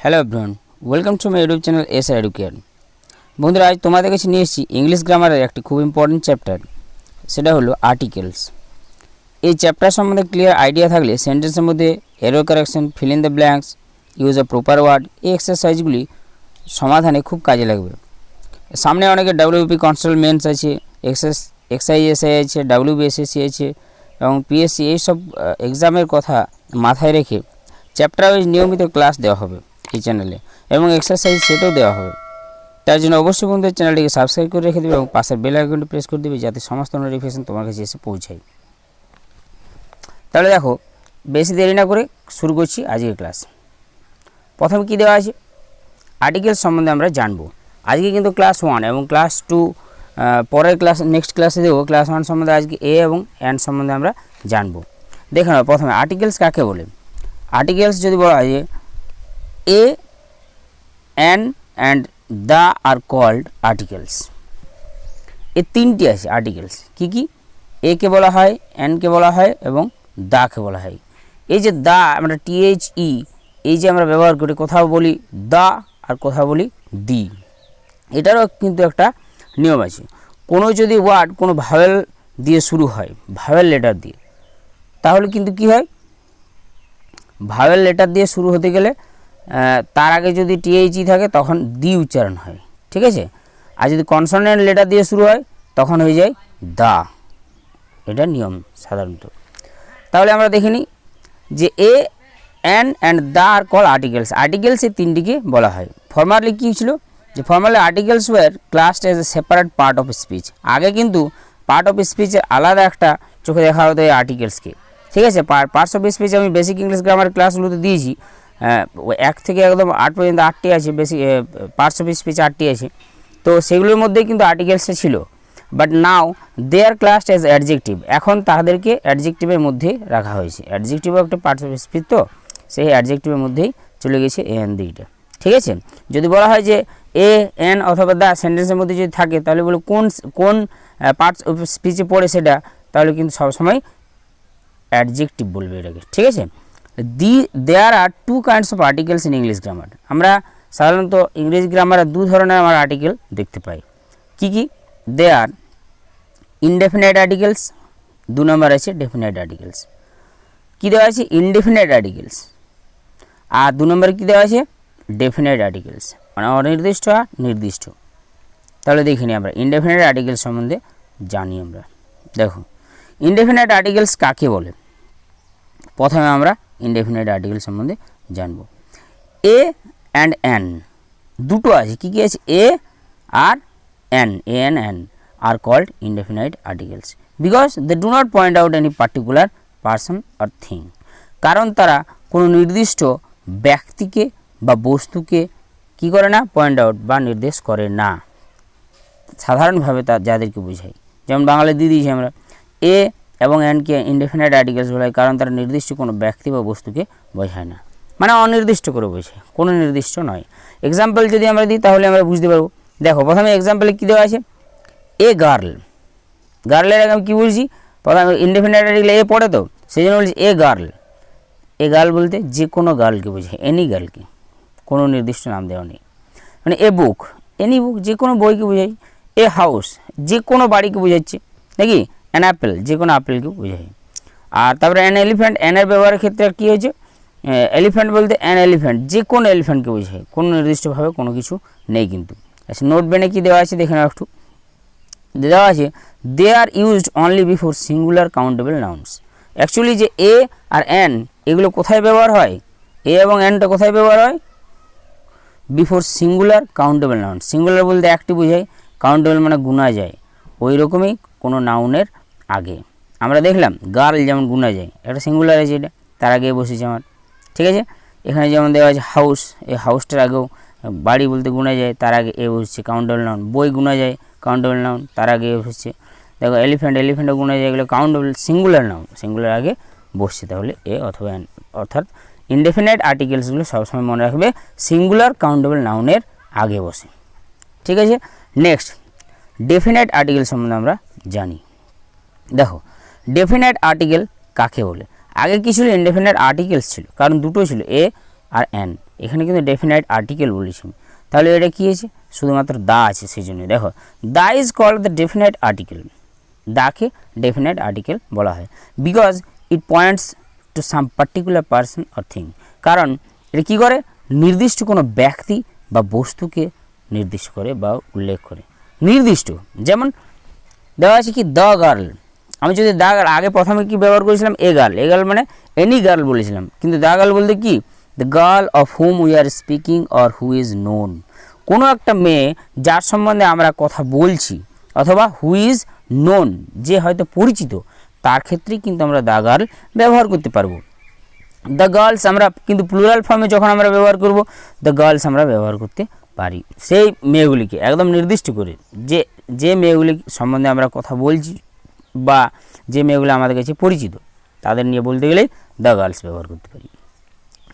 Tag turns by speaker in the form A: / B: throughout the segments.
A: Hello everyone, welcome to my YouTube channel SR educare. বন্ধুরা, আজ তোমাদের কাছে নিয়ে এসেছি ইংলিশ গ্রামারের একটি খুব ইম্পর্টেন্ট চ্যাপ্টার, সেটা হলো আর্টিকেলস। এই চ্যাপ্টার সম্বন্ধে ক্লিয়ার আইডিয়া থাকলে সেন্টেন্সের মধ্যে error correction, fill in the blanks, use of proper word, এই এক্সারসাইজগুলি সমাধানে খুব কাজে লাগবে। সামনে অনেকে ডাব্লিউপি কনস্টেবল মেন্স আছে, এক্সআইএসআই আছে, ডাব্লিউবিএসএসসি আছে এবং পিএসসি, এইসব এক্সামের কথা মাথায় রেখে চ্যাপ্টার ওয়াইজ নিয়মিত ক্লাস দেওয়া হবে এই চ্যানেলে এবং এক্সারসাইজ সেটাও দেওয়া হবে। তার জন্য অবশ্যই বন্ধুদের চ্যানেলটিকে সাবস্ক্রাইব করে রেখে দেবে এবং পাশের বেল আইকনটি প্রেস করে দেবে যাতে সমস্ত নোটিফিকেশন তোমার কাছে এসে পৌঁছায়। তাহলে দেখো, বেশি দেরি না করে শুরু করছি আজকের ক্লাস। প্রথম কি দেওয়া আছে, আর্টিকেলস সম্বন্ধে আমরা জানবো। আজকে কিন্তু ক্লাস 1 এবং ক্লাস 2 পরের ক্লাস, নেক্সট ক্লাসে দেবো। ক্লাস 1 সম্বন্ধে আজকে এ এবং এন সম্বন্ধে আমরা জানবো। দেখে নাও, প্রথমে আর্টিকেলস কাকে বলে। আর্টিকেলস যদি বলা হয় যে a, an and the are called articles. এই তিনটি আছে আর্টিকেলস। কি কি? এ কে বলা হয়, এন কে বলা হয় এবং দা কে বলা হয়। এই যে দা, আমরা THE এই যে আমরা ব্যবহার করি, কোথাও বলি দা আর কোথাও বলি দি। এটারও কিন্তু একটা নিয়ম আছে। কোনো যদি ওয়ার্ড কোনো ভাওয়েল দিয়ে শুরু হয়, ভাওয়েল লেটার দিয়ে, তাহলে কিন্তু কি হয়, ভাওয়েল লেটার দিয়ে শুরু হতে গেলে তার আগে যদি THE থাকে তখন দি উচ্চারণ হয়, ঠিক আছে। আর যদি কনসোনেন্ট লেটার দিয়ে শুরু হয় তখন হয়ে যায় দা। এটা নিয়ম সাধারণত। তাহলে আমরা দেখে নিই যে a, an and the are call articles. Articles এই তিনটিকে বলা হয়। ফর্মালি কী ছিল, যে formerly articles were classed as a separate part of speech. আগে কিন্তু পার্ট অফ স্পিচের আলাদা একটা চোখে দেখা হতো এই আর্টিকেলসকে, ঠিক আছে। পার্টস অফ স্পিচ আমি বেসিক ইংলিশ গ্রামার ক্লাসগুলোতে দিয়েছি। 1 থেকে একদম 8 পর্যন্ত 8টি আছে, বেসিক পার্টস অফ স্পিচ 8টি আছে। তো সেগুলোর মধ্যেই কিন্তু আর্টিকেলসটা ছিল। But now they are classed as adjective. এখন তাদেরকে অ্যাডজেক্টিভের মধ্যে রাখা হয়েছে। অ্যাডজেক্টিভও একটা পার্টস অফ স্পিচ, তো সেই অ্যাডজেক্টিভের মধ্যেই চলে গেছে এ এন দিটা, ঠিক আছে। যদি বলা হয় যে এ, এন অথবা দা সেন্টেন্সের মধ্যে যদি থাকে, তাহলে বলে কোন কোন পার্টস অফ স্পিচে পড়ে সেটা, তাহলে কিন্তু সবসময় অ্যাডজেক্টিভ বলবে এটাকে, ঠিক আছে। দেয়ার আর 2 kinds of articles in English grammar. আমরা সাধারণত ইংরেজি গ্রামারে 2 ধরনের আমরা আর্টিকেল দেখতে পাই। কি কি? দেয়ার ইনডেফিনাইট আর্টিকেলস, 2 নম্বর আছে ডেফিনাইট আর্টিকেলস। কী দেওয়া আছে? Indefinite articles. আর 2 নম্বরে কী দেওয়া আছে? ডেফিনাইট আর্টিকেলস, মানে অনির্দিষ্ট আর নির্দিষ্ট। তাহলে দেখিনি আমরা ইনডেফিনাইট আর্টিকেলস সম্বন্ধে জানি। আমরা দেখো, ইনডেফিনাইট আর্টিকেলস কাকে বলে। প্রথমে আমরা ইনডেফিনাইট আর্টিকেল সম্বন্ধে জানব। এ অ্যান্ড এন দুটো আছে। কি কি আছে? এ আর an, a and an are called indefinite articles because they do not point out any particular person or thing. কারণ তারা কোনো নির্দিষ্ট ব্যক্তিকে বা বস্তুকে কি করে না, পয়েন্ট আউট বা নির্দেশ করে না। সাধারণভাবে যাদেরকে বোঝাই, যেমন বাংলায় দিয়ে দিয়েছি আমরা এ এবং এনকে ইনডেফিনাইট আর্টিকেলস বলা হয়, কারণ তারা নির্দিষ্ট কোনো ব্যক্তি বা বস্তুকে বোঝায় না, মানে অনির্দিষ্ট করে বোঝায়, কোনো নির্দিষ্ট নয়। এক্সাম্পল যদি আমরা দিই তাহলে আমরা বুঝতে পারবো। দেখো, প্রথমে এক্সাম্পলে কী দেওয়া আছে? A girl. গার্লের আগে আমি কী বলছি? প্রথমে ইনডেফিনাইট আর্টিকেল এ পড়ে, তো সেই জন্য বলছি এ গার্ল। এ গার্ল বলতে যে কোনো গার্লকে বোঝায়, এনি গার্লকে, কোনো নির্দিষ্ট নাম দেওয়া নেই। মানে এ বুক, এনি বুক, যে কোনো বইকে বোঝায়। এ হাউস, যে কোনো বাড়িকে বোঝাচ্ছে নাকি। অ্যান অ্যাপেল, যে কোনো আপেলকে বোঝায়। আর তারপরে অ্যান এলিফ্যান্ট, অ্যানের ব্যবহারের ক্ষেত্রে কী হয়েছে? এলিফ্যান্ট বলতে অ্যান এলিফ্যান্ট, যে কোনো এলিফ্যান্টকে বোঝায়, কোনো নির্দিষ্টভাবে কোনো কিছু নেই কিন্তু। আচ্ছা, নোট বেনে কী দেওয়া আছে দেখে নাও একটু। দেওয়া আছে they are used only before singular countable nouns. Actually যে এ আর এন এগুলো কোথায় ব্যবহার হয়? এ এবং এনটা কোথায় ব্যবহার হয়? Before singular countable nouns. Singular বলতে একটি বোঝায়, কাউন্টেবল মানে গুণা যায়, ওই রকমই কোনো নাউনের আগে। আমরা দেখলাম গার্ল যেমন গুণা যায়, একটা সিঙ্গুলার আছে, এটা তার আগে বসেছে আমার, ঠিক আছে। এখানে যেমন দেওয়া আছে হাউস, এই হাউসটার আগেও বাড়ি বলতে গুণা যায়, তার আগে এ বসছে কাউন্টেবল নাউন। বই গুণা যায়, কাউন্টেবল নাউন, তার আগে এ বসছে। দেখো এলিফ্যান্ট, এলিফ্যান্টও গুণা যায়, এগুলো কাউন্টেবল সিঙ্গুলার নাউন, সিঙ্গুলার আগে বসছে, তাহলে এ অথবা এন। অর্থাৎ ইনডেফিনাইট আর্টিকেলসগুলো সবসময় মনে রাখবে সিঙ্গুলার কাউন্টেবল নাউনের আগে বসে, ঠিক আছে। নেক্সট, ডেফিনাইট আর্টিকেল সম্বন্ধে আমরা জানি। দেখো, ডেফিনাইট আর্টিকেল কাকে বলে। আগে কি ছিল? ইনডেফিনাইট আর্টিকেলস ছিল, কারণ দুটো ছিল, এ আর অ্যান, এখানে কিন্তু ডেফিনাইট আর্টিকেল বলেছি, তাহলে এটা কী আছে, শুধুমাত্র দা আছে, সেই জন্য দেখো the is called the definite article, দাকে ডেফিনাইট আর্টিকেল বলা হয়, because it points to some particular person or thing, কারণ এটা কী করে, নির্দিষ্ট কোনো ব্যক্তি বা বস্তুকে নির্দিষ্ট করে বা উল্লেখ করে, নির্দিষ্ট। যেমন দেওয়া আছে কি দ্য গার্ল, আমি যদি দ্য গার্ল আগে প্রথমে কি ব্যবহার করেছিলাম, এ গার্ল মানে এনি গার্ল বলেছিলাম, কিন্তু দ্য গার্ল বলতে কি, the girl of hmm we are speaking or who is known, কোনো একটা মেয়ে যার সম্বন্ধে আমরা কথা বলছি, অথবা হু ইজ নোন, যে হয়তো পরিচিত, তার ক্ষেত্রেই কিন্তু আমরা দ্য গার্ল ব্যবহার করতে পারবো। দ্য গার্লস আমরা কিন্তু প্লুরাল ফর্মে যখন আমরা ব্যবহার করব, দ্য গার্লস আমরা ব্যবহার করতে পারি সেই মেয়েগুলিকে একদম নির্দিষ্ট করে, যে মেয়েগুলি সম্বন্ধে আমরা কথা বলছি বা যে মেয়েগুলো আমাদের কাছে পরিচিত, তাদের নিয়ে বলতে গেলেই দ্য গার্লস ব্যবহার করতে পারি,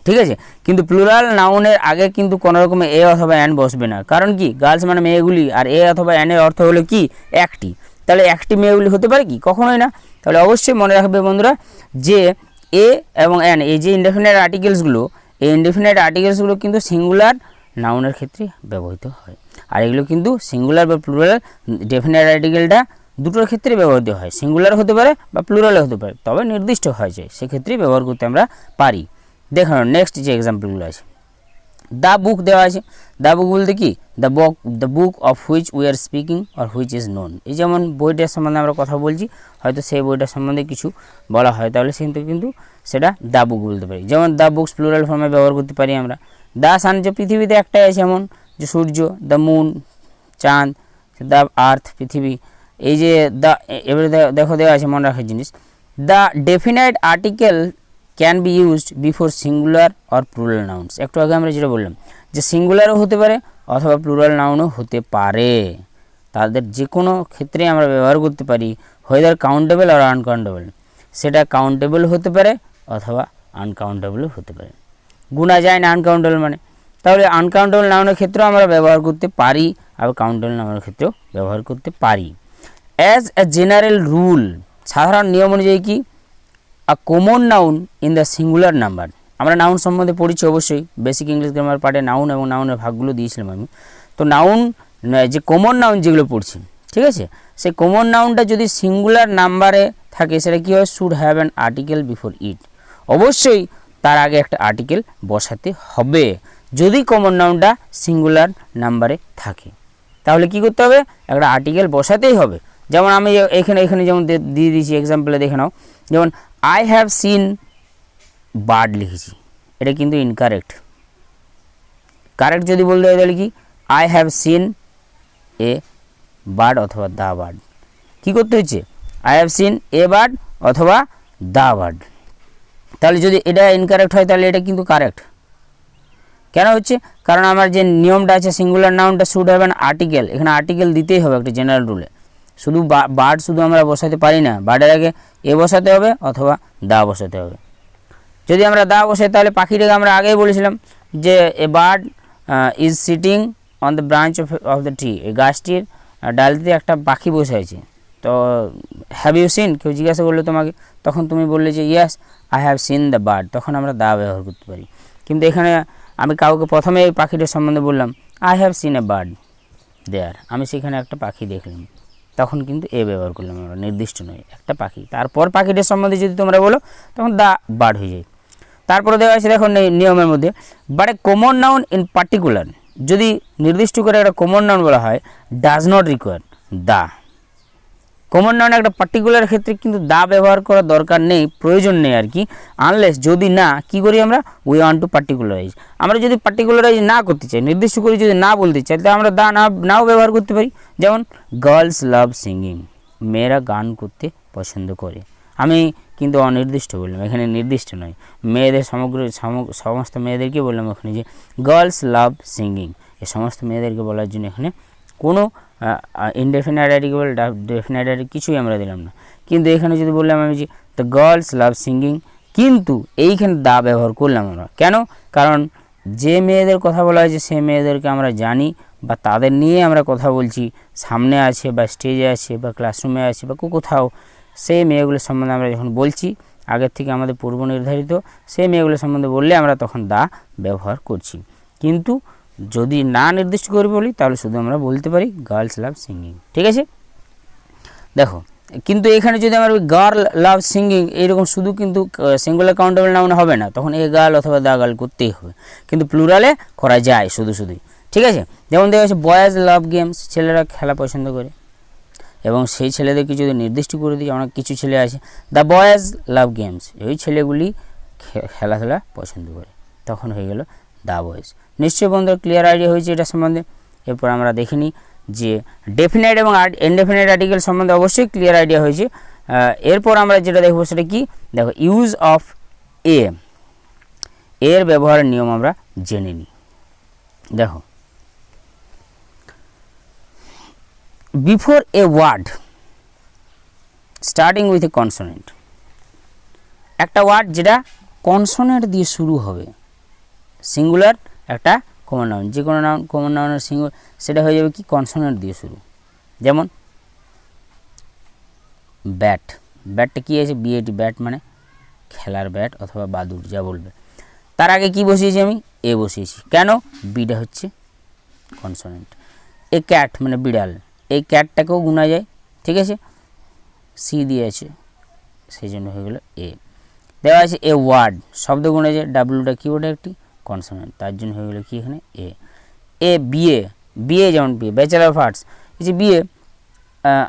A: ঠিক আছে। কিন্তু প্লুরাল নাউনের আগে কিন্তু কোনো রকম এ অথবা অ্যান বসবে না, কারণ কি, গার্লস মানে মেয়েগুলি, আর এ অথবা অ্যানের অর্থ হলো কি, একটি, তাহলে একটি মেয়েগুলি হতে পারে কি, কখনোই না। তাহলে অবশ্যই মনে রাখবে বন্ধুরা যে এ এবং অ্যান, এই যে ইনডেফিনাইট আর্টিকেলসগুলো, এই ইনডেফিনাইট আর্টিকেলসগুলো কিন্তু সিঙ্গুলার নাউনের ক্ষেত্রে ব্যবহৃত হয়, আর এগুলো কিন্তু সিঙ্গুলার বা প্লুরাল ডেফিনাইট আর্টিকেলটা দুটোর ক্ষেত্রে ব্যবহৃত হয়, সিঙ্গুলার হতে পারে বা প্লুরালে হতে পারে, তবে নির্দিষ্ট হয়ে যায়, সেক্ষেত্রে ব্যবহার করতে আমরা পারি। দেখানো নেক্সট যে এক্সাম্পলগুলো আছে, দ্য বুক দেওয়া আছে, দ্য বুক বলতে কি, the book of which we are speaking or which is known, এই যেমন বইটার সম্বন্ধে আমরা কথা বলছি, হয়তো সেই বইটার সম্বন্ধে কিছু বলা হয়, তাহলে কিন্তু সেটা দ্য বুক বলতে পারি। যেমন দ্য বুকস প্লুরাল ফর্মে ব্যবহার করতে পারি আমরা। দ্য সান, যে পৃথিবীতে একটাই আছে এমন, যে সূর্য, দ্য মুন চাঁদ, দ্য আর্থ পৃথিবী, এই যে দ্য, এবারে দেখো দেওয়া আছে মনে রাখার জিনিস, the definite article can be used before singular or plural nouns, একটু আগে আমরা যেটা বললাম যে সিঙ্গুলারও হতে পারে অথবা প্লুরাল নাউনও হতে পারে, তাদের যে কোনো ক্ষেত্রে আমরা ব্যবহার করতে পারি, হোয়েদার কাউন্টেবল আর আনকাউন্টেবল, সেটা কাউন্টেবল হতে পারে অথবা আনকাউন্টেবলও হতে পারে, গুণা যায় না আনকাউন্টেবল মানে, তাহলে আনকাউন্টেবল নাউনের ক্ষেত্রেও আমরা ব্যবহার করতে পারি, আর কাউন্টেবল নাউনের ক্ষেত্রেও ব্যবহার করতে পারি। অ্যাজ এ জেনারেল রুল, সাধারণ নিয়ম অনুযায়ী কি, আ common noun in the singular number, আমরা নাউন সম্বন্ধে পড়েছি অবশ্যই, বেসিক ইংলিশ গ্রামার পার্টে নাউন এবং নাউনের ভাগগুলো দিয়েছিলাম আমি, তো নাউন যে কমন নাউন যেগুলো পড়ছি, ঠিক আছে, সেই কমন নাউনটা যদি সিঙ্গুলার নাম্বারে থাকে, সেটা কী হয়, should have an article before it, অবশ্যই তার আগে একটা আর্টিকেল বসাতে হবে, যদি কমন নাউনটা সিঙ্গুলার নাম্বারে থাকে, তাহলে কি করতে হবে, একটা আর্টিকেল বসাতেই হবে। যেমন আমি এখানে যেমন দিয়ে দিয়েছি এক্সাম্পলে দেখে নাও, যেমন আই হ্যাভ সিন বার্ড লিখেছি, এটা কিন্তু ইনকারেক্ট, কারেক্ট যদি বলতে হয় তাহলে কি, I have seen a bird অথবা দ্য বার্ড, কী করতে হচ্ছে, I have seen a bird অথবা দ্য বার্ড, তাহলে যদি এটা ইনকারেক্ট হয় তাহলে এটা কিন্তু কারেক্ট, কেন হচ্ছে, কারণ আমার যে নিয়মটা আছে সিঙ্গুলার নাউনটা শুড হ্যাভ অ্যান আর্টিকেল, এখানে আর্টিকেল দিতেই হবে একটা জেনারেল রুলে, শুধু বার্ড শুধু আমরা বসাতে পারি না, বার্ডের আগে এ বসাতে হবে অথবা দা বসাতে হবে। যদি আমরা দা বসাই তাহলে পাখিটাকে আমরা আগেই বলেছিলাম যে a bird is sitting on the branch of the tree, এই গাছটির ডালতে একটা পাখি বসে আছে, তো হ্যাভ ইউ সিন, কেউ জিজ্ঞাসা করলো তোমাকে, তখন তুমি বললে যে yes I have seen the bird, তখন আমরা দা ব্যবহার করতে পারি। কিন্তু এখানে আমি কাউকে প্রথমে এই পাখিটার সম্বন্ধে বললাম I have seen a bird there, আমি সেখানে একটা পাখি দেখলাম, তখন কিন্তু এ ব্যবহার করলাম আমরা, নির্দিষ্ট নয়, একটা পাখি, তারপর পাখিটার সম্বন্ধে যদি তোমরা বলো তখন দা বার্ড হয়ে যায়। তারপরে দেওয়া আছে দেখো নিয়মের মধ্যে, but a common noun in particular, যদি নির্দিষ্ট করে একটা কমন নাউন বলা হয়, does not require the, common noun একটা পার্টিকুলার ক্ষেত্রে কিন্তু দা ব্যবহার করার দরকার নেই, প্রয়োজন নেই আর কি, আনলেস যদি না কি করি আমরা, উই ওয়ান্ট টু পার্টিকুলারাইজ, আমরা যদি পার্টিকুলারাইজ না করতে চাই, নির্দিষ্ট করে যদি না বলতে চাই, তাহলে আমরা দা নাও ব্যবহার করতে পারি। যেমন গার্লস লাভ সিঙ্গিং, মেয়েরা গান করতে পছন্দ করে, আমি কিন্তু অনির্দিষ্ট বললাম, এখানে নির্দিষ্ট নয়, মেয়েদের সমস্ত মেয়েদেরকে বললাম ওখানে যে গার্লস লাভ সিঙ্গিং, এই সমস্ত মেয়েদেরকে বলার জন্য এখানে কোনো ইনডেফিনাইট আর্টিকেল ডেফিনাইট আর্টিকেল কিছুই আমরা দিলাম না। কিন্তু এখানে যদি বললাম আমি যে দ্য গার্লস লাভ সিঙ্গিং, কিন্তু এইখানে দা ব্যবহার করলাম আমরা, কেন, কারণ যে মেয়েদের কথা বলা হয়েছে সেই মেয়েদেরকে আমরা জানি বা তাদের নিয়ে আমরা কথা বলছি, সামনে আছে বা স্টেজে আছে বা ক্লাসরুমে আছে বা কোথাও, সেই মেয়েগুলোর সম্বন্ধে আমরা যখন বলছি আগের থেকে আমাদের পূর্ব নির্ধারিত, সেই মেয়েগুলো সম্বন্ধে বললে আমরা তখন দা ব্যবহার করছি। কিন্তু যদি না নির্দিষ্ট করে বলি তাহলে শুধু আমরা বলতে পারি গার্লস লাভ সিঙ্গিং। ঠিক আছে, দেখো কিন্তু এখানে যদি আমরা গার্ল লাভ সিঙ্গিং এইরকম শুধু কিন্তু সিঙ্গুলার কাউন্টেবল নাউন হবে না, তখন এ গার্ল অথবা দা গার্ল করতেই হবে, কিন্তু প্লুরালে করা যায় শুধুই। ঠিক আছে, যেমন দেখা যাচ্ছে বয়েজ লাভ গেমস, ছেলেরা খেলা পছন্দ করে, এবং সেই ছেলেদেরকে যদি নির্দিষ্ট করে দিই, অনেক কিছু ছেলে আছে দ্য বয়েজ লাভ গেমস, ওই ছেলেগুলি খেলাধুলা পছন্দ করে, তখন হয়ে গেল দ্য বয়েজ। নিশ্চয়ই বন্ধুরা ক্লিয়ার আইডিয়া হয়েছে এটা সম্বন্ধে। এরপর আমরা দেখে নিই যে ডেফিনাইট এবং ইনডেফিনাইট আর্টিকেল সম্বন্ধে অবশ্যই ক্লিয়ার আইডিয়া হয়েছে। এরপর আমরা যেটা দেখব সেটা কি, দেখো ইউজ অফ এর ব্যবহারের নিয়ম আমরা জেনে নিই। দেখো before a word starting with a consonant, একটা ওয়ার্ড যেটা কনসোনেন্ট দিয়ে শুরু হবে, সিঙ্গুলার একটা কমন নাউন, যে কোনো নাউন কমন নাউনের সিঙ্গুলার সেটা হয়ে যাবে কি কনসোনেন্ট দিয়ে শুরু। যেমন ব্যাট, ব্যাটটা কী আছে, বিএটি, ব্যাট মানে খেলার ব্যাট অথবা বাদুড় যা বলবে। তার আগে কি বসিয়েছি আমি, এ বসিয়েছি, কেন, বিটা হচ্ছে কনসোনেন্ট। এ ক্যাট মানে বিড়াল, এই ক্যাটটাকেও গুণা যায়, ঠিক আছে, সি দিয়ে আছে সেই জন্য হয়ে গেল এ। দেওয়া আছে এ ওয়ার্ড, শব্দ গুণে যায়, ডাব্লুটা কি ওটা একটি কনসোনেন্ট, তার জন্য হয়ে গেল কি এখানে এ। এ বিএ, বিএ যেমন বিএ ব্যাচেলার অফ আর্টস, এই যে বিএ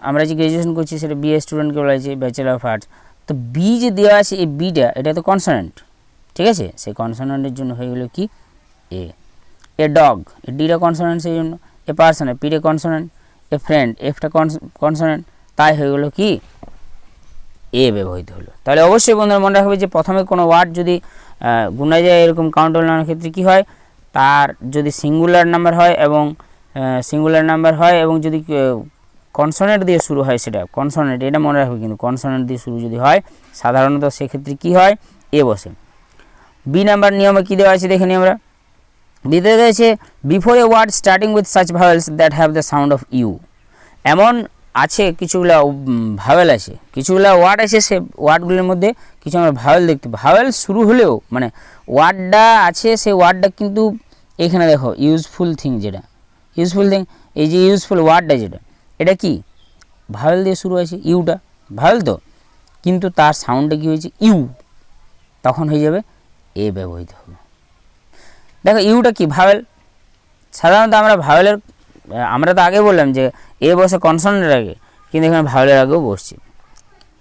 A: আমরা যে গ্র্যাজুয়েশন করছি সেটা বিএ স্টুডেন্টকে বলা হয়েছে ব্যাচেলার অফ আর্টস, তো বি যে দেওয়া আছে এই বিটা এটা তো কনসোনেন্ট, ঠিক আছে, সেই কনসোনেন্টের জন্য হয়ে গেল কি এ। এ ডগ, এ ডিটা কনসোনেন্ট সেই জন্য, এ পার্সন, এ পিটা কনসোনেন্ট, এ ফ্রেন্ড, এফটা কনসোনেন্ট, তাই হয়ে গেল কি এ ব্যবহৃত হলো। তাহলে অবশ্যই বন্ধুরা মনে রাখবে যে প্রথমে কোনো ওয়ার্ড যদি গুণা যায় এরকম কাউন্টেবল নাউনের ক্ষেত্রে কী হয়, তার যদি সিঙ্গুলার নাম্বার হয় এবং যদি কনসোনেন্ট দিয়ে শুরু হয়, সেটা কনসোনেন্ট, এটা মনে রাখবে কিন্তু কনসোনেন্ট দিয়ে শুরু যদি হয় সাধারণত সেক্ষেত্রে কী হয় এ বসে। বি নাম্বার নিয়মে কী দেওয়া আছে দেখে নিই আমরা। বিতে রয়েছে before a word starting with such vowels that have the sound of U, এমন আছে কিছুগুলা ভাওয়েল আছে, কিছুগুলা ওয়ার্ড আছে, সে ওয়ার্ডগুলির মধ্যে কিছু আমরা ভাওয়েল দেখতে, ভাওয়েল শুরু হলেও মানে ওয়ার্ডটা আছে, সেই ওয়ার্ডটা কিন্তু এখানে দেখো ইউজফুল থিং, যেটা ইউজফুল থিং, এই যে ইউজফুল ওয়ার্ডটা যেটা এটা কি ভাওয়েল দিয়ে শুরু আছে, ইউটা ভাওয়েল তো, কিন্তু তার সাউন্ডটা কী হয়েছে ইউ, তখন হয়ে যাবে এ ব্যবহৃত হবে। দেখো ইউটা কি ভাওয়েল, সাধারণত আমরা ভাওয়েলের আমরা তো আগে বললাম যে এ বসে কনসোনেন্টের আগে, কিন্তু এখানে ভাওয়েলের আগেও বসছে,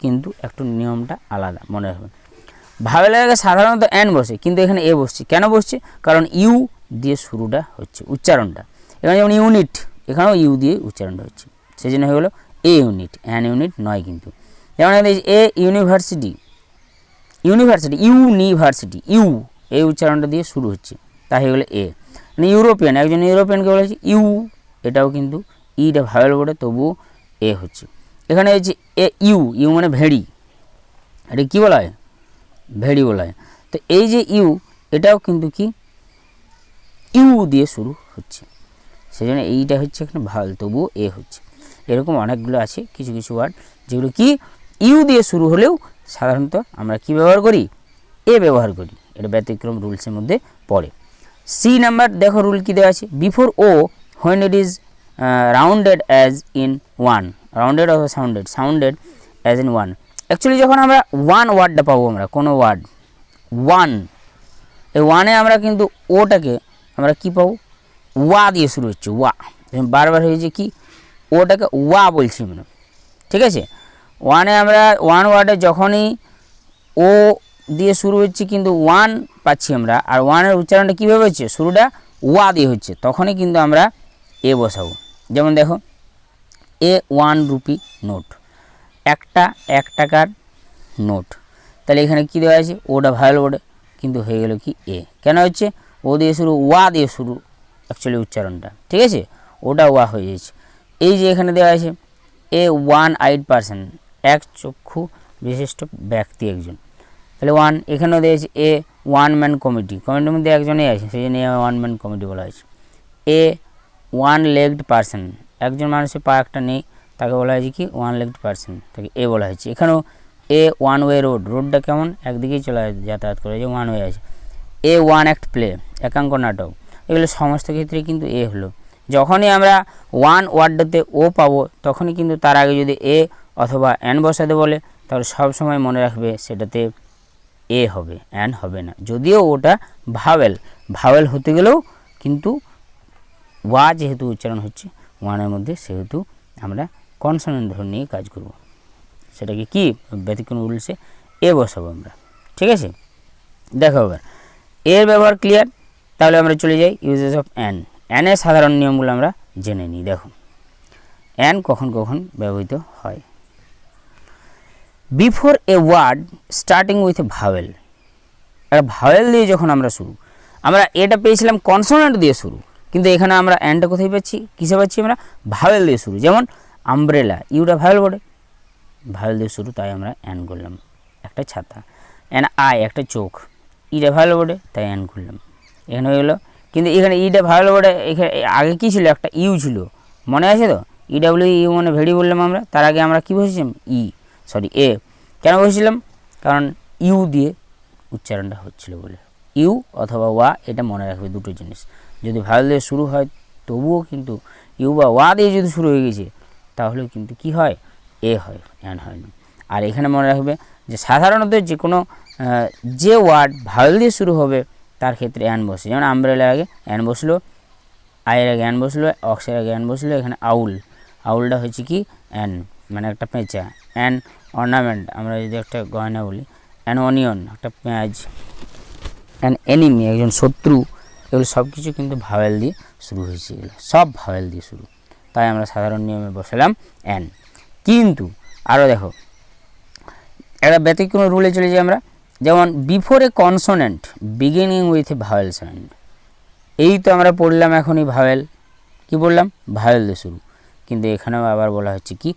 A: কিন্তু একটু নিয়মটা আলাদা মনে রাখবেন। ভাওয়েলের আগে সাধারণত এন বসে, কিন্তু এখানে এ বসছে, কেন বসছে, কারণ ইউ দিয়ে শুরুটা হচ্ছে, উচ্চারণটা। এখানে যেমন ইউনিট, এখানেও ইউ দিয়ে উচ্চারণটা হচ্ছে, সেই জন্য হয়ে গেলো এ ইউনিট, অ্যান ইউনিট নয় কিন্তু। যেমন এ ইউনিভার্সিটি, ইউনিভার্সিটি ইউ এই উচ্চারণটা দিয়ে শুরু হচ্ছে, তাই হয়ে গেলো এ। মানে ইউরোপিয়ান, একজন ইউরোপিয়ানকে বলা হচ্ছে ইউ, এটাও কিন্তু ইটা ভাওয়েল বটে, তবুও এ হচ্ছে। এখানে হচ্ছে এ ইউ মানে ভেড়ি, এটা কী বলা হয়, ভেড়ি বলা হয়, তো এই যে ইউ এটাও কিন্তু কি ইউ দিয়ে শুরু হচ্ছে, সেই জন্য এইটা হচ্ছে এখানে ভাওয়েল, তবুও এ হচ্ছে। এরকম অনেকগুলো আছে কিছু কিছু ওয়ার্ড যেগুলো কি ইউ দিয়ে শুরু হলেও সাধারণত আমরা কি ব্যবহার করি, এ ব্যবহার করি, এটা ব্যতিক্রম রুলসের মধ্যে পড়ে। সি নাম্বার দেখো রুল কী দেওয়া আছে, before O when it is rounded as in one, rounded অথবা sounded as in one. Actually যখন আমরা ওয়ান ওয়ার্ডটা পাবো, আমরা কোনো ওয়ার্ড ওয়ান, এই ওয়ানে আমরা কিন্তু ওটাকে আমরা কি পাবো, ওয়া দিয়ে শুরু হচ্ছে, ওয়া বারবার হয়েছে কি ওটাকে ওয়া বলছি আমরা, ঠিক আছে। ওয়ানে আমরা ওয়ান ওয়ার্ডে যখনই ও দিয়ে শুরু হচ্ছে কিন্তু ওয়ান পাচ্ছি আমরা, আর ওয়ানের উচ্চারণটা কীভাবে হচ্ছে, শুরুটা ওয়া দিয়ে হচ্ছে, তখনই কিন্তু আমরা এ বসাবো। যেমন দেখো এ 1 রুপি নোট, একটা 1 টাকার নোট, তাহলে এখানে কী দেওয়া আছে, ওটা ভাওয়েল বোর্ডে, কিন্তু হয়ে গেল কি এ, কেন হচ্ছে ও দিয়ে শুরু, ওয়া দিয়ে শুরু অ্যাকচুয়ালি উচ্চারণটা, ঠিক আছে, ওটা ওয়া হয়ে যাচ্ছে। এই যে এখানে দেওয়া আছে এ 1 আইড পারসন, এক চক্ষু বিশিষ্ট ব্যক্তি একজন, তাহলে ওয়ান, এখানেও দিয়েছে এ 1 ম্যান কমিটি, কমিটির মধ্যে একজনই আছে, সেই জন্য 1 ম্যান কমিটি বলা হয়েছে। এ 1 লেগড পারসন, একজন মানুষের পা একটা নেই, তাকে বলা হয়েছে কি 1 লেগড পারসন, তাকে এ বলা হয়েছে। এখানেও এ ওয়ান ওয়ে রোড, রোডটা কেমন একদিকেই চলে যাতায়াত করে, যে ওয়ান ওয়ে আছে। এ ওয়ান অ্যাক্ট প্লে, একাঙ্ক নাটক, এগুলো সমস্ত ক্ষেত্রে কিন্তু এ হলো। যখনই আমরা ওয়ান ওয়ার্ডটাতে ও পাবো তখনই কিন্তু তার আগে যদি এ অথবা অ্যান বসাতে বলে তাহলে সব সময় মনে রাখবে সেটাতে এ হবে, অ্যান হবে না। যদিও ওটা ভাওয়েল, ভাওয়েল হতে গেলেও কিন্তু ওয়া যেহেতু উচ্চারণ হচ্ছে ওয়ানের মধ্যে, সেহেতু আমরা কনসোনেন্ট ধরে নিয়ে কাজ করব। সেটাকে কি ব্যতিক্রম রুলসে এ বসাবো আমরা, ঠিক আছে। দেখো এবার এর ব্যবহার ক্লিয়ার। তাহলে আমরা চলে যাই ইউজেস অফ অ্যান। অ্যানের সাধারণ নিয়মগুলো আমরা জেনে নিই। দেখো অ্যান কখন কখন ব্যবহৃত হয়। Before a word starting with a vowel, একটা ভাওয়েল দিয়ে যখন আমরা শুরু, আমরা এটা পেয়েছিলাম কনসোনেন্ট দিয়ে শুরু, কিন্তু এখানে আমরা অ্যানটা কোথায় পাচ্ছি, কিসে পাচ্ছি আমরা, ভাওয়েল দিয়ে শুরু। যেমন আমব্রেলা, ইউটা ভাওয়েল বটে, ভাওয়েল দিয়ে শুরু, তাই আমরা অ্যান করলাম, একটা ছাতা। অ্যান আই, একটা চোখ, ইটা ভাওয়েল বটে, তাই অ্যান করলাম। এখানে হয়ে গেলো, কিন্তু এখানে ইটা ভাওয়েল বটে, এখানে আগে কী ছিল, একটা ইউ ছিল, মনে আছে তো, ইডাব্লিউ ইউ মানে ভেড়ি বললাম আমরা, তার আগে আমরা কী বসেছিলাম, এ। কেন বসেছিলাম, কারণ ইউ দিয়ে উচ্চারণটা হচ্ছিল বলে। ইউ অথবা ওয়া, এটা মনে রাখবে দুটো জিনিস। যদি ভাওয়েল দিয়ে শুরু হয় তবুও কিন্তু ইউ বা ওয়া দিয়ে যদি শুরু হয়ে গেছে তাহলেও কিন্তু কি হয়, এ হয়, অ্যান হয় না। আর এখানে মনে রাখবে যে সাধারণত যে কোনো যে ওয়ার্ড ভাওয়েল দিয়ে শুরু হবে তার ক্ষেত্রে অ্যান বসে। যেমন আমব্রেলার আগে অ্যান বসলো, আয়ের আগে অ্যান বসলো, অক্সের আগে অ্যান বসলো। এখানে আউল, আউলটা হচ্ছে কি অ্যান, মানে একটা পেঁচা। অ্যান অর্নামেন্ট, আমরা যদি একটা গয়না বলি। অ্যান অনিয়ন, একটা পেঁয়াজ। অ্যান এনিমি, একজন শত্রু। এগুলো সব কিছু কিন্তু ভাওয়েল দিয়ে শুরু হয়েছে, এগুলো সব ভাওয়েল দিয়ে শুরু, তাই আমরা সাধারণ নিয়মে বসালাম অ্যান। কিন্তু আরও দেখো একটা ব্যতিক্রম রুলে চলে যাই আমরা। যেমন before a consonant beginning with a vowel sound, এই তো আমরা পড়লাম এখনই ভাওয়েল, কি বললাম, ভাওয়েল দিয়ে শুরু, কিন্তু এখানেও আবার বলা হচ্ছে কি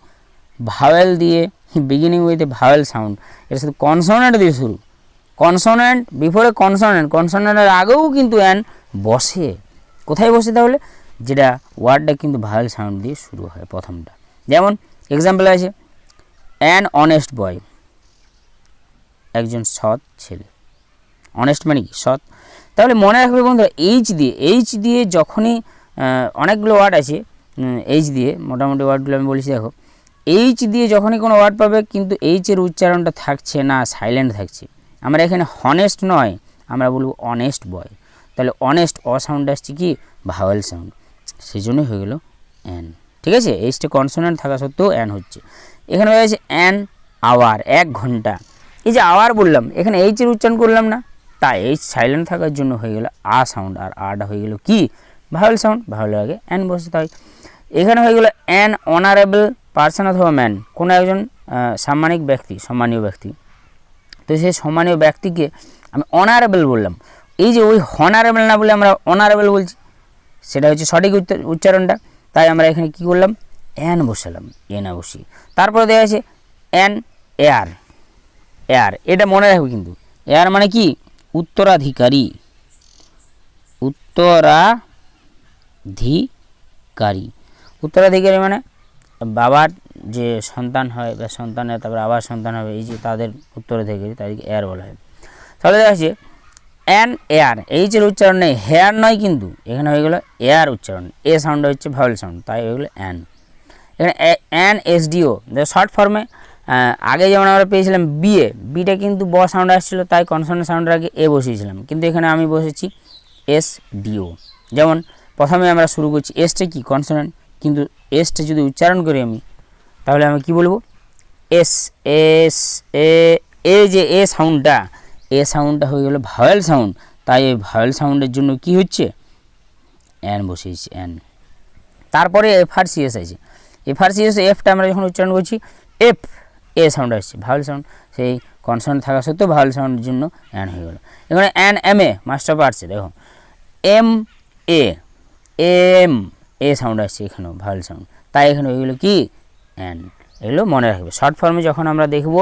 A: ভাওয়েল দিয়ে beginning with a vowel sound, এটা শুধু কনসোনেন্ট দিয়ে শুরু। কনসোনেন্ট বিফোরে কনসোনেন্ট, কনসোনেন্টের আগেও কিন্তু অ্যান বসে। কোথায় বসে তাহলে, যেটা ওয়ার্ডটা কিন্তু ভাওয়েল সাউন্ড দিয়ে শুরু হয় প্রথমটা। যেমন এক্সাম্পল আছে অ্যান অনেস্ট বয়, একজন সৎ ছেলে। অনেস্ট মানে কি, সৎ। তাহলে মনে রাখবে বন্ধুরা, এইচ দিয়ে যখনই অনেকগুলো ওয়ার্ড আছে এইচ দিয়ে, মোটামুটি ওয়ার্ডগুলো আমি বলেছি। দেখো এইচ দিয়ে যখনই কোনো ওয়ার্ড পাবে কিন্তু এইচের উচ্চারণটা থাকছে না, সাইলেন্ট থাকছে। আমরা এখানে হনেস্ট নয়, আমরা বলবো অনেস্ট বয়। তাহলে অনেস্ট সাউন্ড আসছে কি ভাওয়েল সাউন্ড, সেই জন্যই হয়ে গেল অ্যান, ঠিক আছে। এইচটা কনসোনেন্ট থাকা সত্ত্বেও অ্যান হচ্ছে। এখানে হয়ে গেছে অ্যান আওয়ার, 1 ঘন্টা। এই যে আওয়ার বললাম, এখানে এইচের উচ্চারণ করলাম না, তাই এইচ সাইলেন্ট থাকার জন্য হয়ে গেল সাউন্ড, আর আটা হয়ে গেল কি ভাওয়েল সাউন্ড, ভাওয়েলের আগে অ্যান বসে। তাই এখানে হয়ে গেল অ্যান অনারেবল পার্সন অথবা ম্যান, কোনো একজন সাম্মানিক ব্যক্তি, সম্মানীয় ব্যক্তি। তো সেই সম্মানীয় ব্যক্তিকে আমি অনারেবল বললাম, এই যে ওই হনারেবল না বলে আমরা অনারেবল বলছি, সেটা হচ্ছে সঠিক উচ্চারণটা। তাই আমরা এখানে কি করলাম, অ্যান বসালাম, এ না বসি। তারপরে দেওয়া আছে অ্যান এয়ার, এয়ার, এটা মনে রাখবে কিন্তু, এয়ার মানে কি উত্তরাধিকারী, উত্তরাধিকারী। উত্তরাধিকারী মানে বাবার যে সন্তান হয় বা সন্তানের তারপরে আবার সন্তান হবে, এই যে তাদের উত্তরাধিকারী, তাদেরকে এয়ার বলা হয়। তাহলে দেখা যাচ্ছে অ্যান এয়ার, এইচের উচ্চারণ নেই, হেয়ার নয়, কিন্তু এখানে হয়ে গেলো এয়ার উচ্চারণ, এ সাউন্ড হচ্ছে ভাওয়েল সাউন্ড, তাই হয়ে গেলো অ্যান। এখানে অ্যান এসডিও শর্ট ফর্মে, আগে যেমন আমরা পেয়েছিলাম বিটা কিন্তু ব সাউন্ড আসছিলো, তাই কনসোনেন্ট সাউন্ডের আগে এ বসিয়েছিলাম, কিন্তু এখানে আমি বসেছি এসডিও। যেমন প্রথমে আমরা শুরু করছি, এসটা কি কনসোনেন্ট, কিন্তু এসটা যদি উচ্চারণ করি আমি, তাহলে আমি কি বলবো, এস এস এ যে এ সাউন্ডটা হয়ে গেলো ভাওয়েল সাউন্ড, তাই এই ভাওয়েল সাউন্ডের জন্য কি হচ্ছে অ্যান বসিয়েছি, অ্যান। তারপরে এফআরসিএস আছে, এফআরসিএস, এফটা আমরা যখন উচ্চারণ করছি এফ, এ সাউন্ড আসছে, ভাওয়েল সাউন্ড, সেই কনসোনেন্ট থাকা সত্ত্বেও ভাওয়েল সাউন্ডের জন্য অ্যান হয়ে গেল। এখানে অ্যান এম এ, মাস্টার পার্টসে দেখো এম এ সাউন্ড আসছে, এখানেও ভাওয়েল সাউন্ড, তাই এখানে হয়ে গেলো কি অ্যান। এগুলো মনে রাখবে। শর্ট ফর্মে যখন আমরা দেখব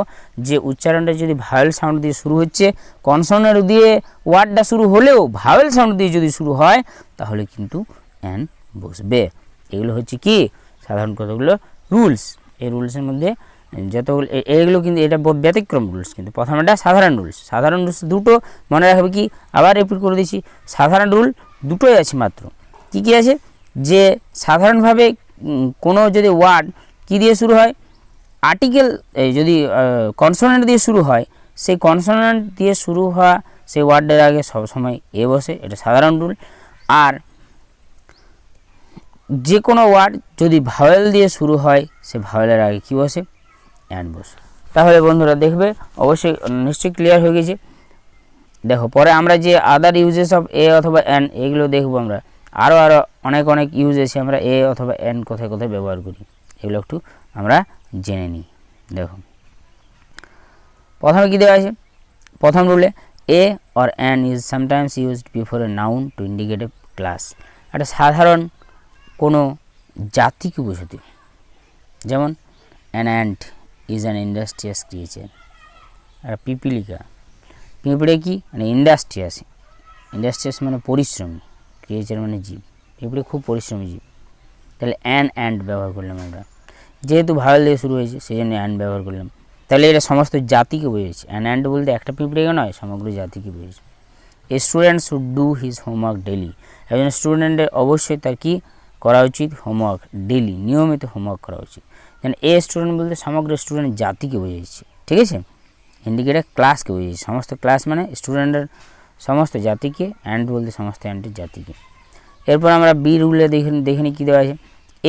A: যে উচ্চারণটা যদি ভাওয়েল সাউন্ড দিয়ে শুরু হচ্ছে, কনসোনেন্ট দিয়ে ওয়ার্ডটা শুরু হলেও ভাওয়েল সাউন্ড দিয়ে যদি শুরু হয় তাহলে কিন্তু অ্যান বসবে। এগুলো হচ্ছে কি সাধারণ কতগুলো রুলস। এই রুলসের মধ্যে যতগুলো এইগুলো কিন্তু এটা ব্যতিক্রম রুলস, কিন্তু প্রথমটা সাধারণ রুলস। সাধারণ রুলস দুটো মনে রাখবে, কি আবার রিপিট করে দিচ্ছি, সাধারণ রুল দুটোই আছে মাত্র। কি কি আছে, যে সাধারণভাবে কোনো যদি ওয়ার্ড কি দিয়ে শুরু হয়, আর্টিকেল যদি কনসোনেন্ট দিয়ে শুরু হয়, সেই কনসোনেন্ট দিয়ে শুরু হওয়া সেই ওয়ার্ডের আগে সবসময় এ বসে, এটা সাধারণ রুল। আর যে কোনো ওয়ার্ড যদি ভাওয়েল দিয়ে শুরু হয়, সে ভাওয়েলের আগে কী বসে, অ্যান্ড বসে। তাহলে বন্ধুরা দেখবে অবশ্যই নিশ্চয়ই ক্লিয়ার হয়ে গেছে। দেখো পরে আমরা যে আদার ইউজেস অফ এ অথবা এন এগুলো দেখবো আমরা, আরও অনেক ইউজ আছে, আমরা এ অথবা এন কোথায় কোথায় ব্যবহার করি, এগুলো একটু আমরা জেনে নিই। দেখো প্রথমে কী দেওয়া আছে, প্রথম রুলে a or an is sometimes used before a noun to indicate a class. একটা সাধারণ কোনো জাতিকে বোঝাতে, যেমন an ant is an industrious creature. আর পিপিলিকা, পিঁপড়ে কি মানে ইন্ডাস্ট্রিয়াস, ইন্ডাস্ট্রিয়াস মানে পরিশ্রমী, ক্রিয়েচার মানে জীব, পিঁপড়ে খুব পরিশ্রমী জীব। তাহলে অ্যান অ্যান্ট ব্যবহার করলাম আমরা, যেহেতু ভাওয়েল দিয়ে শুরু হয়েছে সেই জন্য অ্যান্ট ব্যবহার করলাম। তাহলে এটা সমস্ত জাতিকে বোঝাচ্ছে। অ্যান অ্যান্ট বলতে একটা পিঁপড়েকে নয়, সমগ্র জাতিকে বোঝাচ্ছে। A student should do his homework daily. একজন স্টুডেন্টের অবশ্যই তার কি করা উচিত, হোমওয়ার্ক ডেলি, নিয়মিত হোমওয়ার্ক করা উচিত। যেন এ স্টুডেন্ট বলতে সমগ্র স্টুডেন্ট জাতিকে বোঝাচ্ছে, ঠিক আছে। ইন্ডিকেটার ক্লাসকে বোঝাচ্ছে, সমস্ত ক্লাস মানে স্টুডেন্টের সমস্ত জাতিকে, অ্যান্ড বলতে সমস্ত অ্যান্টের জাতিকে। এরপর আমরা বি রুলে দেখে নিই কী দেওয়া আছে,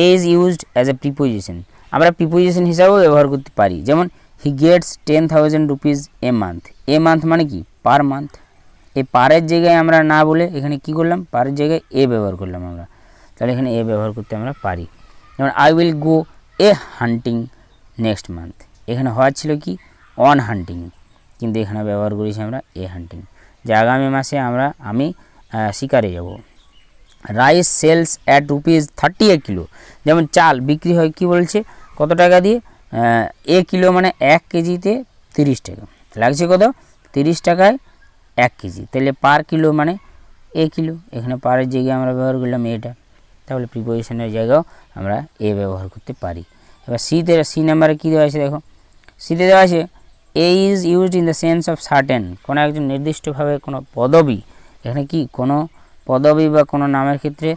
A: a is used as a preposition. আমরা প্রিপোজিশন হিসাবেও ব্যবহার করতে পারি, যেমন he gets 10,000 rupees a month. A month মানে কি, পার মান্থ। এই পারের জায়গায় আমরা না বলে এখানে কি করলাম, পারের জায়গায় এ ব্যবহার করলাম আমরা, তাহলে এখানে এ ব্যবহার করতে আমরা পারি। যেমন I will go A hunting next month. এখানে হওয়ার ছিল কি অন হান্টিং, কিন্তু এখানে ব্যবহার করেছি আমরা এ হান্টিং, যে আগামী মাসে আমি শিকারে যাব। Rice sells at ₹30 a kilo. যেমন চাল বিক্রি হয় কি বলছে, কত টাকা দিয়ে, এ কিলো মানে 1 কেজিতে 30 টাকা, লাগছে কত, 30 টাকায় 1 কেজি। তাহলে পার কিলো মানে এ কিলো, এখানে পারের জায়গায় আমরা ব্যবহার করলাম এটা, তাহলে প্রিপোজিশনের জায়গাও আমরা এ ব্যবহার করতে পারি। এবার সি নাম্বারে কী দেওয়া আছে, দেখো সিতে দেওয়া আছে a is used in the sense of certain. কোনো একজন নির্দিষ্টভাবে কোনো পদবি, এখানে কি কোনো পদবি বা কোনো নামের ক্ষেত্রে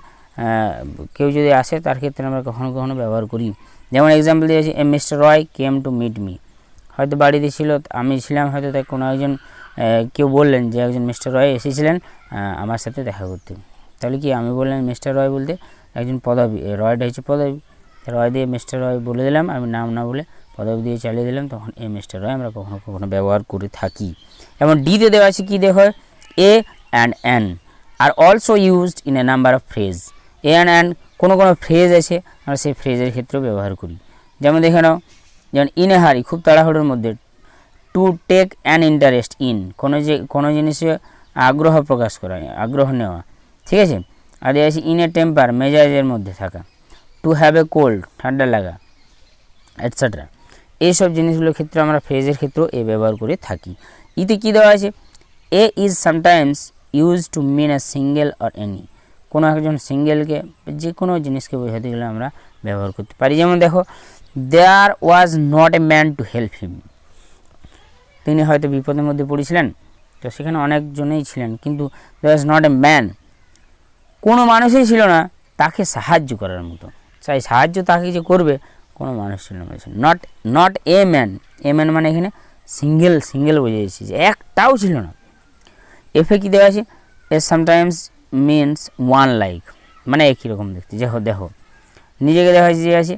A: কেউ যদি আসে তার ক্ষেত্রে আমরা কখনো কখনো ব্যবহার করি। যেমন এক্সাম্পল দিয়েছি, a Mister Roy came to meet me. হয়তো বাড়িতে ছিল, আমি ছিলাম, হয়তো তাই কোনো একজন কেউ বললেন যে একজন মিস্টার রয় এসেছিলেন আমার সাথে দেখা করতে। তাহলে কি আমি বললাম মিস্টার রয় বলতে একজন পদবি, রয়টা হচ্ছে পদবি, রয় দিয়ে মিস্টার রয় বলে দিলাম, আমি নাম না বলে পদবি দিয়ে চালিয়ে দিলাম, তখন এ মিস্টার রয় আমরা কখনো কখনো ব্যবহার করে থাকি। এবং ডিতে দেওয়া আছে কি, দেখো a and an are also used in a number of phrase. A and কোনো ফ্রেজ আছে, আমরা সেই ফ্রেজের ক্ষেত্রেও ব্যবহার করি। যেমন দেখে নাও, যেমন ইন এ হারি, খুব তাড়াহুড়োর মধ্যে, to take an interest in, কোনো জিনিসে আগ্রহ প্রকাশ করা, আগ্রহ নেওয়া, ঠিক আছে। আর দেওয়া আছে ইন এ টেম্পার, মেজাজের মধ্যে থাকা, টু হ্যাভ এ কোল্ড, ঠান্ডা লাগা, এটসেট্রা। এইসব জিনিসগুলোর ক্ষেত্রে আমরা ফ্রেজের ক্ষেত্রেও এ ব্যবহার করে থাকি। ইতে কী দেওয়া আছে, a is sometimes use to mean a single or any. কোনো একজন সিঙ্গেলকে, যে কোনো জিনিসকে বোঝাতে গেলে আমরা ব্যবহার করতে পারি। যেমন দেখো, there was not a man to help him. তিনি হয়তো বিপদের মধ্যে পড়েছিলেন, তো সেখানে অনেকজনেই ছিলেন, কিন্তু দেয়ার ওয়াজ নট এ ম্যান, কোনো মানুষই ছিল না তাকে সাহায্য করার মতো, চাই সাহায্য তাকে যে করবে কোনো মানুষ ছিল না। Not a man, a man মানে এখানে সিঙ্গেল বোঝাচ্ছি, যে একটাও ছিল না। এফে কী দেওয়া আছে, এ সামটাইমস মিনস ওয়ান লাইক, মানে একই রকম দেখতে। দেখো নিজেকে দেখা আছে,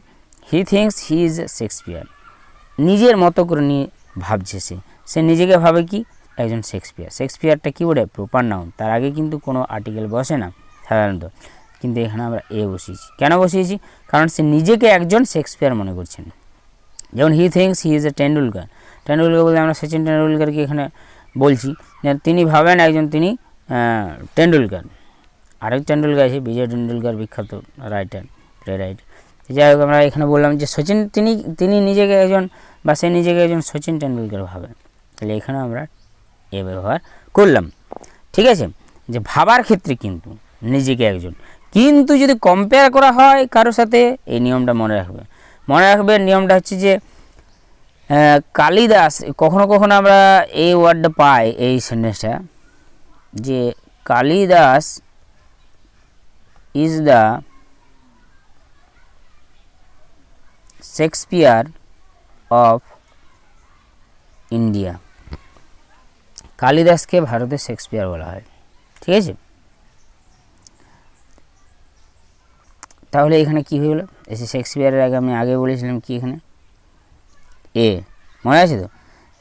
A: হি থিঙ্কস হি ইজ শেক্সপিয়ার, নিজের মতো করে নিয়ে ভাবছে, সে নিজেকে ভাবে কি একজন শেক্সপিয়ার। শেক্সপিয়ারটা কী বলে, প্রপার নাউন, তার আগে কিন্তু কোনো আর্টিকেল বসে না সাধারণত, কিন্তু এখানে আমরা এ বসিয়েছি। কেন বসিয়েছি, কারণ সে নিজেকে একজন শেক্সপিয়ার মনে করছেন। যেমন হি thinks he is a Tendulkar বলতে আমরা সচিন টেন্ডুলকারকে এখানে বলছি, যে তিনি ভাবেন একজন তিনি টেন্ডুলকার। আরেক টেন্ডুলকার আছে, বিজয় টেন্ডুলকার, বিখ্যাত রাইটার, প্লে রাইটার। যাই হোক, আমরা এখানে বললাম যে সচিন তিনি নিজেকে একজন, বা সে নিজেকে একজন সচিন টেন্ডুলকার ভাবেন, তাহলে এখানে আমরা এ ব্যবহার করলাম, ঠিক আছে। যে ভাবার ক্ষেত্রে কিন্তু নিজেকে একজন, কিন্তু যদি কম্পেয়ার করা হয় কারোর সাথে, এই নিয়মটা মনে রাখবে। নিয়মটা হচ্ছে যে কালিদাস, কখনো কখনো আমরা এই ওয়ার্ডটা পাই এই সেন্টেন্সটা, যে Kalidas is the Shakespeare of India. কালিদাসকে ভারতের শেক্সপিয়ার বলা হয়, ঠিক আছে। তাহলে এখানে কি হয়ে গেলো, এসে শেক্সপিয়ারের আগে আমি আগে বলেছিলাম কি এখানে এ, মনে আছে তো,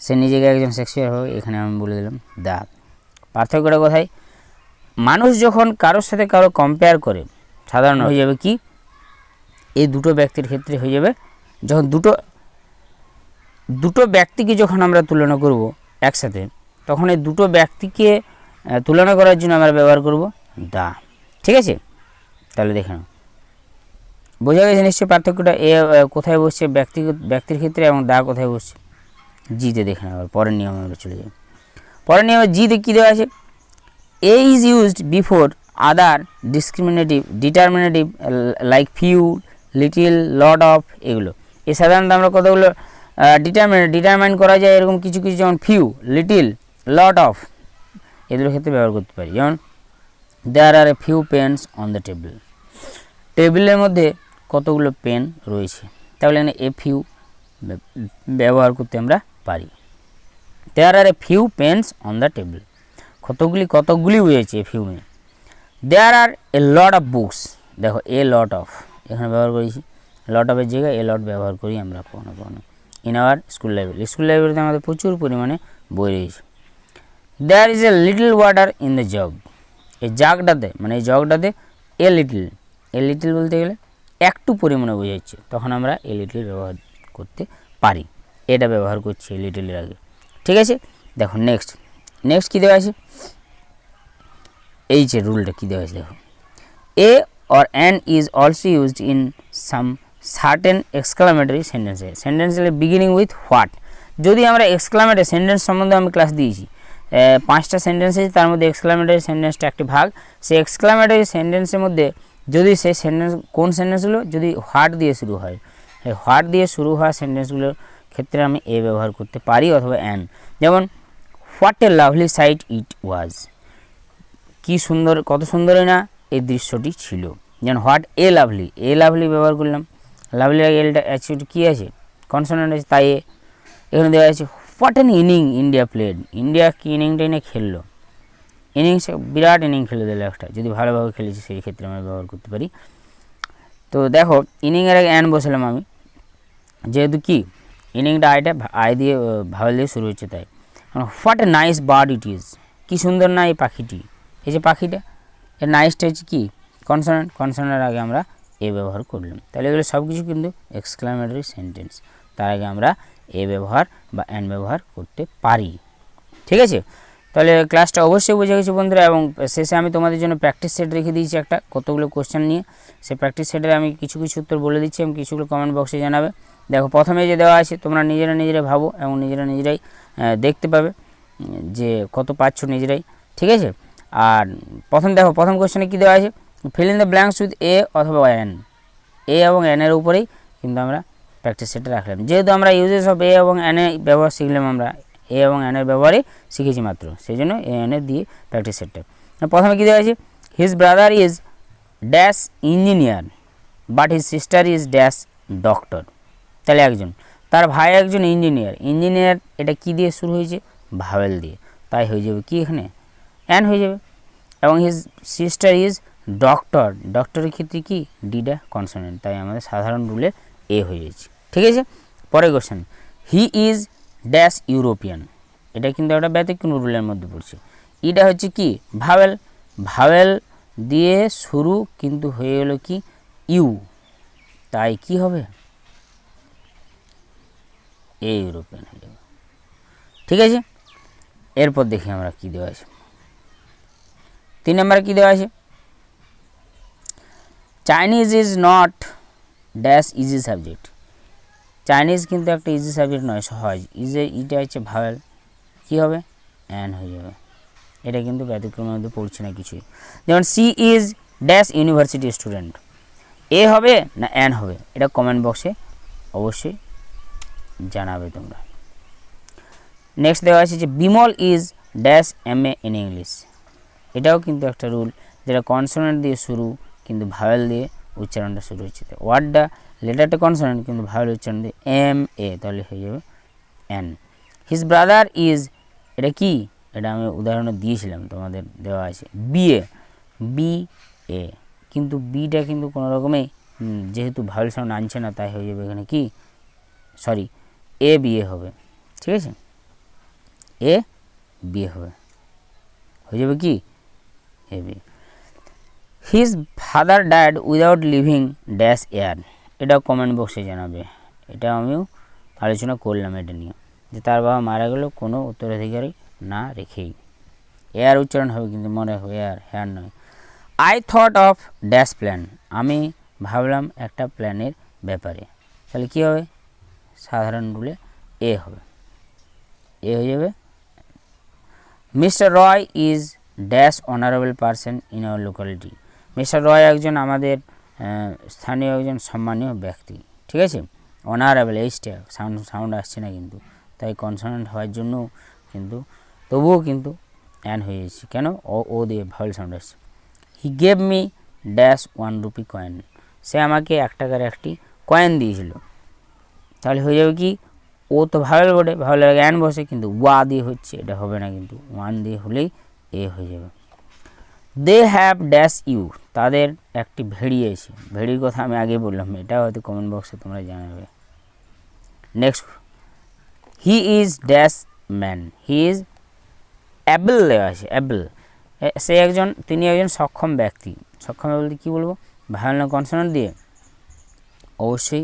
A: সে নিজেকে একজন শেক্সপিয়ার হবে, এখানে আমি বলে দিলাম দা। পার্থক্যটা কোথায়, মানুষ যখন কারোর সাথে কারো কম্পেয়ার করে সাধারণ হয়ে যাবে কি, এই দুটো ব্যক্তির ক্ষেত্রে হয়ে যাবে, যখন দুটো ব্যক্তিকে যখন আমরা তুলনা করব একসাথে, তখন এই দুটো ব্যক্তিকে তুলনা করার জন্য আমরা ব্যবহার করব দা, ঠিক আছে। তাহলে দেখে নাও, বোঝা গেছে নিশ্চয়ই পার্থক্যটা, এ কোথায় বসছে ব্যক্তির ক্ষেত্রে এবং দা কোথায় বসছে জিতে। দেখে নাও, আবার পরের নিয়মে আমরা চলে যাই। পরের নিয়মে জিতে কী দেওয়া আছে, a is used before other determinative like few, little, lot of, এগুলো। এ সাধারণত আমরা কতগুলো ডিটারমাইন করা যায় এরকম কিছু কিছু, যেমন ফিউ, লিটিল, লট অফ, এগুলোর ক্ষেত্রে ব্যবহার করতে পারি। যেমন there are a few pens on the table, টেবিলের মধ্যে কতগুলো পেন রয়েছে, তাহলে এখানে এ ফিউ ব্যবহার করতে আমরা পারি। There are a few pens on the table, কতগুলি বুঝেছে এ ফিউ মে। There are a lot of books, দেখো এ লট অফ এখানে ব্যবহার করেছি, লট অফের জায়গায় এ লট ব্যবহার করি আমরা কখনো কখনো। ইন আওয়ার লাইব্রেরিতে আমাদের প্রচুর পরিমাণে বই রয়েছে। There is a little water in the jug, এই জাগটাতে মানে এই জগটাতে এ লিটল বলতে গেলে একটু পরিমাণে বোঝাচ্ছে, তখন আমরা এ লিটল ব্যবহার করতে পারি, এটা ব্যবহার করছি এ লিটলের আগে, ঠিক আছে। দেখো নেক্সট কী দেওয়া আছে, এই যে রুলটা কী দেওয়া আছে দেখো, এ or an is also used in some certain exclamatory sentences beginning with what। যদি আমরা এক্সক্লামেটরি সেন্টেন্স সম্বন্ধে আমি ক্লাস দিয়েছি, 5টা সেন্টেন্স আছে, তার মধ্যে এক্সক্লামেটরি সেন্টেন্সটা একটি ভাগ। সেই এক্সক্লামেটরি সেন্টেন্সের মধ্যে যদি সেই সেন্টেন্স, কোন সেন্টেন্সগুলো যদি হোয়াট দিয়ে শুরু হয়, এই হোয়াট দিয়ে শুরু হওয়া সেন্টেন্সগুলোর ক্ষেত্রে আমি এ ব্যবহার করতে পারি, অথবা অ্যান। যেমন হোয়াট এ লাভলি সাইট ইট ওয়াজ, কি সুন্দর, কত সুন্দরই না এই দৃশ্যটি ছিল। যেমন হোয়াট এ লাভলি ব্যবহার করলাম, লাভলি আগে এলটা অ্যাকচুয়ালি কী আছে, কনসোনেন্ট আছে, তাই এখানে দেওয়া আছে what an inning India played, India কি ইনিংটা খেললো, ইনিংস বিরাট ইনিং খেলে দিল একটা, যদি ভালোভাবে খেলেছি সেই ক্ষেত্রে আমরা ব্যবহার করতে পারি। তো দেখো ইনিংয়ের আগে অ্যান বসালাম আমি, যেহেতু কি ইনিংটা আই দিয়ে ভাওয়েল দিয়ে শুরু হচ্ছে, তাই what a nice bird it is, কী সুন্দর না এই পাখিটি, এই যে পাখিটা, এর নাইসটা হচ্ছে কি কনসোনেন্টের আগে আমরা এ ব্যবহার করলাম। তাহলে এগুলো সব কিছু কিন্তু এক্সক্লামেটরি সেন্টেন্স, তার আগে আমরা এ ব্যবহার বা অ্যান ব্যবহার করতে পারি, ঠিক আছে। তাহলে ক্লাসটা অবশ্যই বোঝা গেছে বন্ধুরা, এবং শেষে আমি তোমাদের জন্য প্র্যাকটিস সেট রেখে দিয়েছি একটা, কতগুলো কোশ্চেন নিয়ে। সেই প্র্যাকটিস সেটের আমি কিছু উত্তর বলে দিচ্ছি এবং কিছুগুলো কমেন্ট বক্সে জানাবে। দেখো প্রথমে যে দেওয়া আছে তোমরা নিজেরাই ভাবো এবং নিজেরাই দেখতে পাবে যে কত পাচ্ছ নিজেরাই, ঠিক আছে। আর প্রথম কোশ্চেনে কী দেওয়া আছে, feel in the blanks with a অথবা অ্যান, এ এবং অ্যানের উপরেই কিন্তু আমরা প্র্যাকটিস সেটটা রাখলাম। যেহেতু আমরা ইউজেস অফ এ এবং অ্যানে ব্যবহার শিখলাম, আমরা এ এবং অ্যানের ব্যবহারই শিখেছি মাত্র, সেই জন্য এ অ্যানের দিয়ে প্র্যাকটিস সেটটা। প্রথমে কী দেওয়া আছে, his brother is dash engineer but his sister is dash doctor. তাহলে তার ভাই একজন ইঞ্জিনিয়ার, এটা কি দিয়ে শুরু হয়েছে, ভাওয়েল দিয়ে, তাই হয়ে যাবে কি এখানে অ্যান হয়ে যাবে। এবং হিজ সিস্টার ইজ ডক্টরের ক্ষেত্রে কি ডিটা কনসোনেন্ট, তাই আমাদের সাধারণ রুলে এ হয়ে যাচ্ছে, ঠিক আছে। পরের question, he is dash European, এটা কিন্তু একটা ব্যতিক্রম রুলের মধ্যে পড়ছে। এটা হচ্ছে কি ভাওয়েল দিয়ে শুরু কিন্তু হয়ে গেল কি ইউ, তাই কি হবে এ ইউরোপিয়ান হয়ে যাবে, ঠিক আছে। এরপর দেখি আমরা কি দেওয়া আছে, 3 নম্বরে কী দেওয়া আছে, Chinese is not dash easy subject, Chinese কিন্তু একটা ইজি সাবজেক্ট নয়, সহজ, এটা হচ্ছে ভাওয়েল, কী হবে অ্যান হয়ে যাবে, এটা কিন্তু ব্যতিক্রমের মধ্যে পড়ছে না কিছুই। যেমন she is dash university student, a হবে না অ্যান হবে, এটা কমেন্ট বক্সে অবশ্যই জানাবে তোমরা। নেক্সট দেওয়া আছে যে Bimal is dash MA in English, এটাও কিন্তু একটা রুল, যেটা কনসোনেন্ট দিয়ে শুরু কিন্তু ভাওয়েল দিয়ে উচ্চারণটা শুরু হচ্ছে। ওয়ার্ডটা লেটারটা কনসোনেন্ট কিন্তু ভাওয়েল উচ্চারণ দিয়ে MA, তাহলে হয়ে যাবে N। হিজ ব্রাদার ইজ, এটা কি, এটা আমি উদাহরণ দিয়েছিলাম, তোমাদের দেওয়া আছে BA, কিন্তু বিটা কিন্তু কোনো রকমে যেহেতু ভাওয়েল সাউন্ড আনছে না, তাই হয়ে যাবে এখানে কি, সরি ABA হবে, ঠিক আছে, ABA হবে, হয়ে যাবে কি AB। His father died without living dash air, এটা কমেন্ট বক্সে জানাবে, এটা আমিও আলোচনা করলাম এটা নিয়ে, যে তার বাবা মারা গেল কোনো উত্তরাধিকারী না রেখেই, এয়ার উচ্চারণ হবে কিন্তু মনে হবে এয়ার, হেয়ার নয়। I thought of dash plan, আমি ভাবলাম একটা প্ল্যানের ব্যাপারে, তাহলে কী হবে, সাধারণ রুলে A হবে, A হয়ে যাবে। Mister Roy is dash honourable person in our locality, Mister Roy একজন আমাদের স্থানীয় একজন সম্মানীয় ব্যক্তি, ঠিক আছে, অনারেবল এইচটা সাউন্ড আসছে না কিন্তু, তাই কনসোনেন্ট হওয়ার জন্য কিন্তু তবুও কিন্তু অ্যান হয়ে যাচ্ছে, কেন, ও দিয়ে ভাওয়েল সাউন্ড আসছে। He gave me dash 1 rupee coin, সে আমাকে 1 টাকার একটি কয়েন দিয়েছিল, তাহলে হয়ে যাবে কি, ও তো ভাওয়েল বোর্ডে ভাওয়েলের আগে অ্যান বসে, কিন্তু ওয়া দিয়ে হচ্ছে, এটা হবে না, কিন্তু 1 দিয়ে হলেই A হয়ে যাবে। দে হ্যাভ ড্যাশ ইউ, তাদের একটি ভেড়ি আছে, ভেড়ির কথা আমি আগে বললাম, এটা হয়তো কমেন্ট বক্সে তোমরা জানাবে। Next, he is dash man, he is able দেওয়া আছে, অ্যাবল, সে একজন, তিনি একজন সক্ষম ব্যক্তি, সক্ষম বলতে কী বলবো, ভাওয়েল না কনসোনেন্ট দিয়ে, অবশ্যই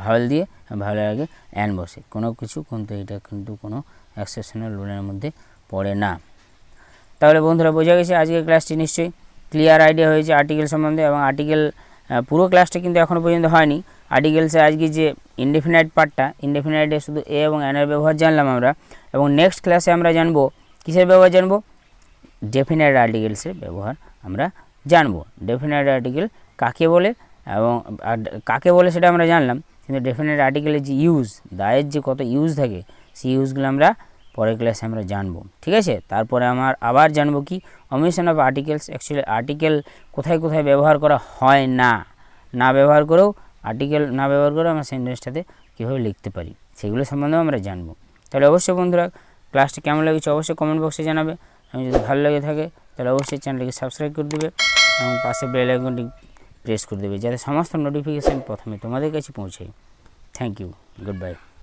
A: ভাওয়েল দিয়ে, ভাওয়েলের আগে অ্যান বসে কোনো কিছু, কিন্তু এটা কিন্তু কোনো এক্সেপশনাল রুলের মধ্যে পড়ে না। তাহলে বন্ধুরা বোঝা গেছে আজকের ক্লাসটি নিশ্চয়ই ক্লিয়ার আইডিয়া হয়েছে আর্টিকেল সম্বন্ধে, এবং আর্টিকেল পুরো ক্লাসটা কিন্তু এখনও পর্যন্ত হয়নি। আর্টিকেলসে আজকে যে ইনডেফিনাইট পার্টটা, ইনডেফিনাইটে শুধু A এবং N এর ব্যবহার জানলাম আমরা, এবং নেক্সট ক্লাসে আমরা জানবো কিসের ব্যবহার জানবো, ডেফিনাইট আর্টিকেলসের ব্যবহার আমরা জানবো। ডেফিনাইট আর্টিকেল কাকে বলে এবং কাকে বলে সেটা আমরা জানলাম, কিন্তু ডেফিনাইট আর্টিকেলের যে ইউজ, দায়ের যে কত ইউজ থাকে, সেই ইউজগুলো আমরা পরের ক্লাসে আমরা জানবো, ঠিক আছে। তারপরে আবার জানবো কি omission of articles, actually article কোথায় কোথায় ব্যবহার করা হয় না, না ব্যবহার করেও আর্টিকেল না ব্যবহার করেও আমরা সেন্টেন্সটাতে কীভাবে লিখতে পারি, সেগুলো সম্বন্ধেও আমরা জানবো। তাহলে অবশ্যই বন্ধুরা ক্লাসটি কেমন লেগেছে অবশ্যই কমেন্ট বক্সে জানাবে, এবং যদি ভালো লেগে থাকে তাহলে অবশ্যই চ্যানেলটিকে সাবস্ক্রাইব করে দেবে এবং পাশে বেল আইকনটি প্রেস করে দেবে, যাতে সমস্ত নোটিফিকেশান প্রথমে তোমাদের কাছে পৌঁছায়। Thank you, good by.